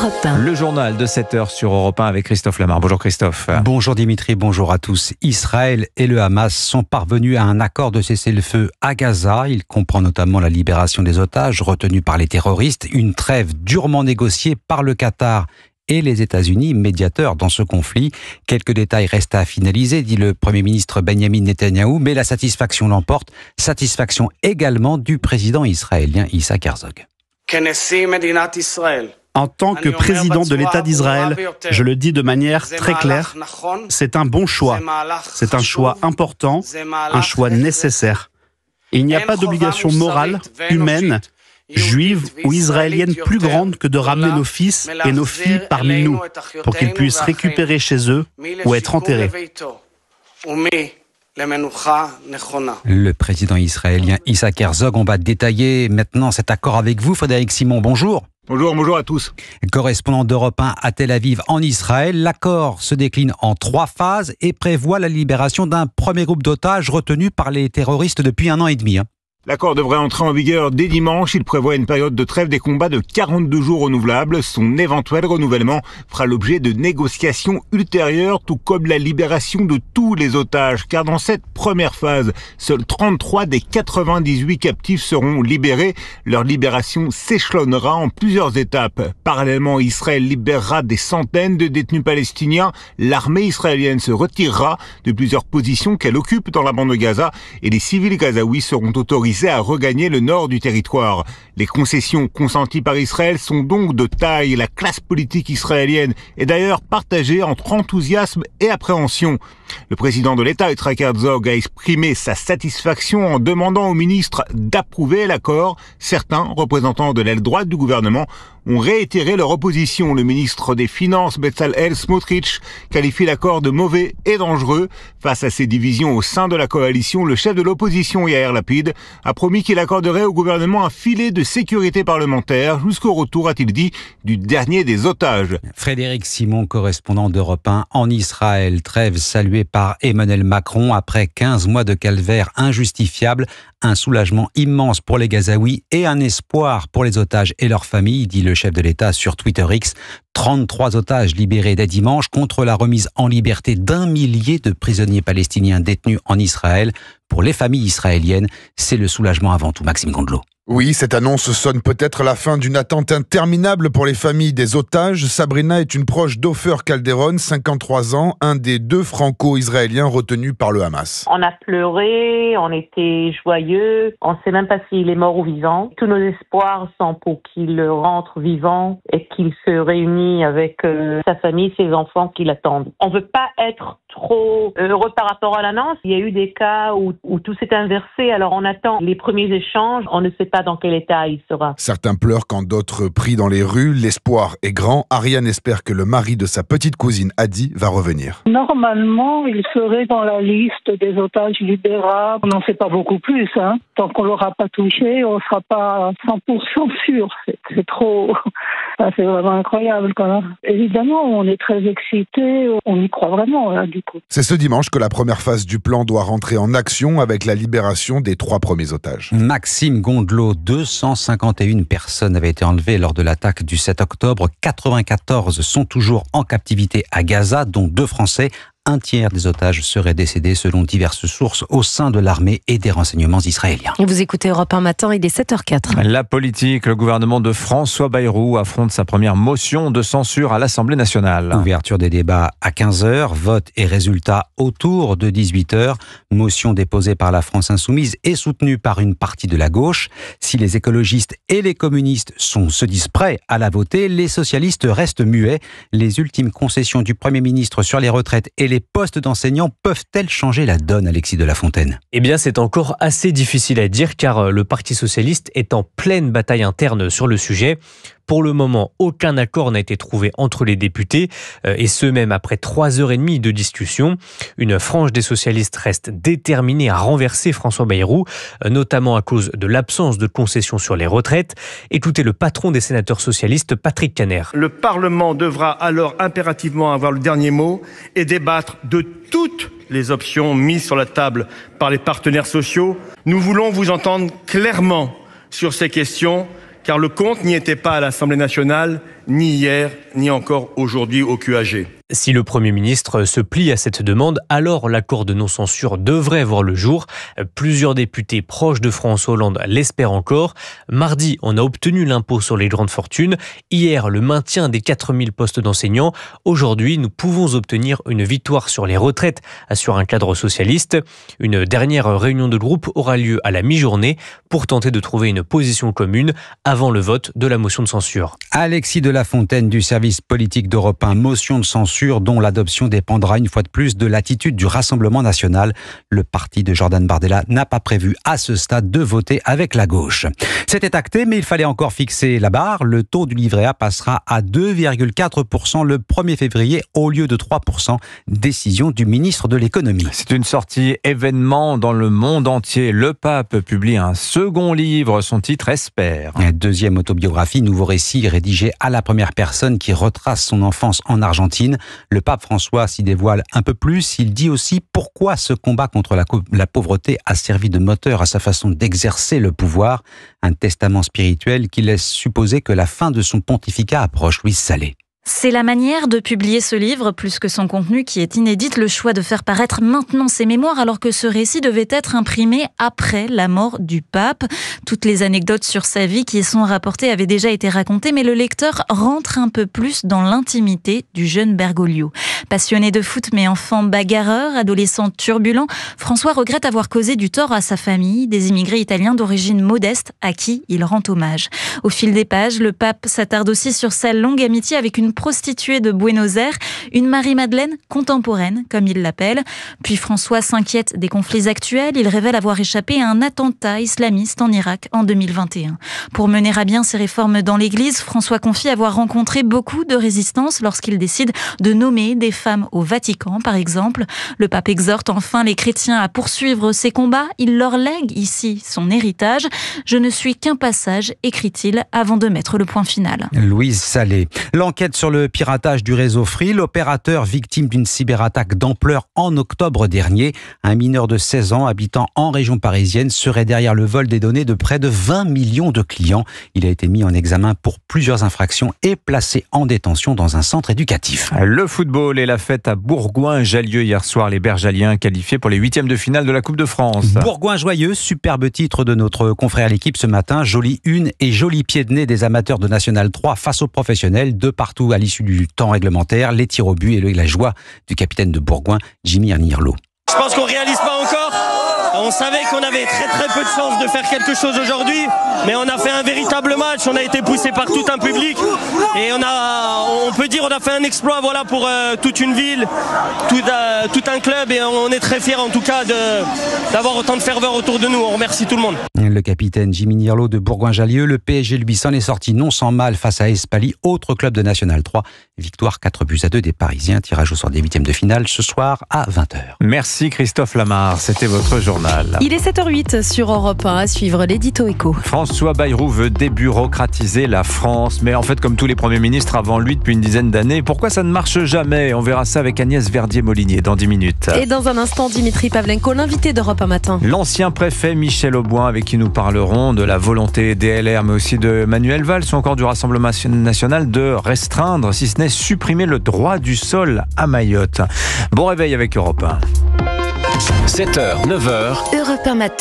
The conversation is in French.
Europe 1. Le journal de 7h sur Europe 1 avec Christophe Lamar. Bonjour Christophe. Bonjour Dimitri, bonjour à tous. Israël et le Hamas sont parvenus à un accord de cessez-le-feu à Gaza. Il comprend notamment la libération des otages retenus par les terroristes, une trêve durement négociée par le Qatar et les États-Unis, médiateurs dans ce conflit. Quelques détails restent à finaliser, dit le Premier ministre Benjamin Netanyahou, mais la satisfaction l'emporte. Satisfaction également du président israélien Isaac Herzog. En tant que président de l'État d'Israël, je le dis de manière très claire, c'est un bon choix. C'est un choix important, un choix nécessaire. Il n'y a pas d'obligation morale, humaine, juive ou israélienne plus grande que de ramener nos fils et nos filles parmi nous pour qu'ils puissent récupérer chez eux ou être enterrés. Le président israélien Isaac Herzog, on va détailler maintenant cet accord avec vous. Frédéric Simon, bonjour. Bonjour à tous. Correspondant d'Europe 1 à Tel Aviv en Israël, l'accord se décline en 3 phases et prévoit la libération d'un premier groupe d'otages retenus par les terroristes depuis 1 an et demi. L'accord devrait entrer en vigueur dès dimanche. Il prévoit une période de trêve des combats de 42 jours renouvelables. Son éventuel renouvellement fera l'objet de négociations ultérieures, tout comme la libération de tous les otages. Car dans cette première phase, seuls 33 des 98 captifs seront libérés. Leur libération s'échelonnera en plusieurs étapes. Parallèlement, Israël libérera des centaines de détenus palestiniens. L'armée israélienne se retirera de plusieurs positions qu'elle occupe dans la bande de Gaza et les civils gazaouis seront autorisés à regagner le nord du territoire. Les concessions consenties par Israël sont donc de taille. La classe politique israélienne est d'ailleurs partagée entre enthousiasme et appréhension. Le président de l'État, Yitzhak Herzog, a exprimé sa satisfaction en demandant au ministre d'approuver l'accord. Certains représentants de l'aile droite du gouvernement ont réitéré leur opposition. Le ministre des Finances, Bezalel Smotrich, qualifie l'accord de mauvais et dangereux. Face à ces divisions au sein de la coalition, le chef de l'opposition, Yair Lapid, a promis qu'il accorderait au gouvernement un filet de sécurité parlementaire jusqu'au retour, a-t-il dit, du dernier des otages. Frédéric Simon, correspondant d'Europe 1 en Israël. Trêve saluée par Emmanuel Macron après 15 mois de calvaire injustifiable. Un soulagement immense pour les Gazaouis et un espoir pour les otages et leurs familles, dit le chef de l'État sur Twitter X. 33 otages libérés dès dimanche contre la remise en liberté d'1 millier de prisonniers palestiniens détenus en Israël. Pour les familles israéliennes, c'est le soulagement avant tout. Maxime Gondelot. Oui, cette annonce sonne peut-être la fin d'une attente interminable pour les familles des otages. Sabrina est une proche d'Ofer Calderon, 53 ans, un des 2 franco-israéliens retenus par le Hamas. On a pleuré, on était joyeux, on ne sait même pas s'il est mort ou vivant. Tous nos espoirs sont pour qu'il rentre vivant et qu'il se réunisse avec sa famille, ses enfants qui l'attendent. On ne veut pas être trop heureux par rapport à l'annonce. Il y a eu des cas où tout s'est inversé, alors on attend les premiers échanges, on ne sait pas dans quel état il sera. Certains pleurent quand d'autres prient dans les rues. L'espoir est grand. Ariane espère que le mari de sa petite cousine Adi va revenir. Normalement, il serait dans la liste des otages libérables. On n'en sait pas beaucoup plus. Tant qu'on ne l'aura pas touché, on ne sera pas 100% sûr. C'est trop... C'est vraiment incroyable. Évidemment, on est très excités. On y croit vraiment, du coup. C'est ce dimanche que la première phase du plan doit rentrer en action avec la libération des 3 premiers otages. Maxime Gondelot, 251 personnes avaient été enlevées lors de l'attaque du 7 octobre. 94 sont toujours en captivité à Gaza, dont 2 Français. Un tiers des otages seraient décédés selon diverses sources au sein de l'armée et des renseignements israéliens. Vous écoutez Europe 1 matin, il est 7h04. La politique, le gouvernement de François Bayrou affronte sa première motion de censure à l'Assemblée nationale. Ouverture des débats à 15h, vote et résultats autour de 18h. Motion déposée par la France Insoumise et soutenue par une partie de la gauche. Si les écologistes et les communistes se disent prêts à la voter, les socialistes restent muets. Les ultimes concessions du Premier ministre sur les retraites et les postes d'enseignants peuvent-elles changer la donne, Alexis de la Fontaine ? Eh bien, c'est encore assez difficile à dire car le Parti socialiste est en pleine bataille interne sur le sujet. Pour le moment, aucun accord n'a été trouvé entre les députés, et ce même après 3h30 de discussion. Une frange des socialistes reste déterminée à renverser François Bayrou, notamment à cause de l'absence de concessions sur les retraites. Écoutez le patron des sénateurs socialistes, Patrick Kanner. Le Parlement devra alors impérativement avoir le dernier mot et débattre de toutes les options mises sur la table par les partenaires sociaux. Nous voulons vous entendre clairement sur ces questions, car le compte n'y était pas à l'Assemblée nationale, ni hier, ni encore aujourd'hui au QAG. Si le Premier ministre se plie à cette demande, alors l'accord de non-censure devrait voir le jour. Plusieurs députés proches de François Hollande l'espèrent encore. Mardi, on a obtenu l'impôt sur les grandes fortunes. Hier, le maintien des 4000 postes d'enseignants. Aujourd'hui, nous pouvons obtenir une victoire sur les retraites, assure un cadre socialiste. Une dernière réunion de groupe aura lieu à la mi-journée pour tenter de trouver une position commune avant le vote de la motion de censure. Alexis de la Fontaine du service politique d'Europe 1, motion de censure dont l'adoption dépendra une fois de plus de l'attitude du Rassemblement national. Le parti de Jordan Bardella n'a pas prévu à ce stade de voter avec la gauche. C'était acté, mais il fallait encore fixer la barre. Le taux du livret A passera à 2,4% le 1er février au lieu de 3%. Décision du ministre de l'économie. C'est une sortie événement dans le monde entier. Le pape publie un second livre, son titre Espère. Deuxième autobiographie, nouveau récit rédigé à la première personne qui retrace son enfance en Argentine. Le pape François s'y dévoile un peu plus. Il dit aussi pourquoi ce combat contre la pauvreté a servi de moteur à sa façon d'exercer le pouvoir. Un testament spirituel qui laisse supposer que la fin de son pontificat approche. Louise Salé. C'est la manière de publier ce livre, plus que son contenu, qui est inédite. Le choix de faire paraître maintenant ses mémoires, alors que ce récit devait être imprimé après la mort du pape. Toutes les anecdotes sur sa vie qui y sont rapportées avaient déjà été racontées, mais le lecteur rentre un peu plus dans l'intimité du jeune Bergoglio. Passionné de foot, mais enfant bagarreur, adolescent turbulent, François regrette avoir causé du tort à sa famille, des immigrés italiens d'origine modeste à qui il rend hommage. Au fil des pages, le pape s'attarde aussi sur sa longue amitié avec une prostituée de Buenos Aires, une Marie-Madeleine contemporaine, comme il l'appelle. Puis François s'inquiète des conflits actuels. Il révèle avoir échappé à un attentat islamiste en Irak en 2021. Pour mener à bien ses réformes dans l'Église, François confie avoir rencontré beaucoup de résistance lorsqu'il décide de nommer des femmes au Vatican, par exemple. Le pape exhorte enfin les chrétiens à poursuivre ces combats. Il leur lègue ici son héritage. « Je ne suis qu'un passage », écrit-il, avant de mettre le point final. Louise Salé. L'enquête sur le piratage du réseau Free, l'opérateur victime d'une cyberattaque d'ampleur en octobre dernier. Un mineur de 16 ans habitant en région parisienne serait derrière le vol des données de près de 20 millions de clients. Il a été mis en examen pour plusieurs infractions et placé en détention dans un centre éducatif. Le football et la fête à Bourgoin-Jallieu hier soir. Les Bergaliens qualifiés pour les 8e de finale de la Coupe de France. Bourgoin-Joyeux, superbe titre de notre confrère L'équipe ce matin. Jolie une et joli pied de nez des amateurs de National 3 face aux professionnels de partout à l'issue du temps réglementaire, les tirs au but et la joie du capitaine de Bourgoin, Jimmy Nirlo. Je pense qu'on réalise pas encore. On savait qu'on avait très peu de chance de faire quelque chose aujourd'hui, mais on a fait un véritable match. On a été poussé par tout un public et on peut dire on a fait un exploit, voilà, pour toute une ville, tout un club, et on est très fiers en tout cas d'avoir autant de ferveur autour de nous. On remercie tout le monde. Le capitaine Jimmy Nirlo de Bourgoin-Jallieu, le PSG lui s'en est sorti non sans mal face à Espali, autre club de National 3. Victoire 4-2 des Parisiens. Tirage au sort des 8e de finale ce soir à 20h. Merci Christophe Lamar, c'était votre journal. Il est 7h08 sur Europe 1, à suivre l'édito écho. François Bayrou veut débureaucratiser la France, mais en fait comme tous les premiers ministres avant lui depuis une dizaine d'années, pourquoi ça ne marche jamais? On verra ça avec Agnès Verdier-Molinier dans 10 minutes. Et dans un instant, Dimitri Pavlenko, l'invité d'Europe 1 matin. L'ancien préfet Michel Auboin, avec qui nous parlerons de la volonté des LR, mais aussi de Manuel Valls ou encore du Rassemblement national de restreindre, si ce n'est supprimer le droit du sol à Mayotte. Bon réveil avec Europe 1. 7h, 9h. Europe 1 matin.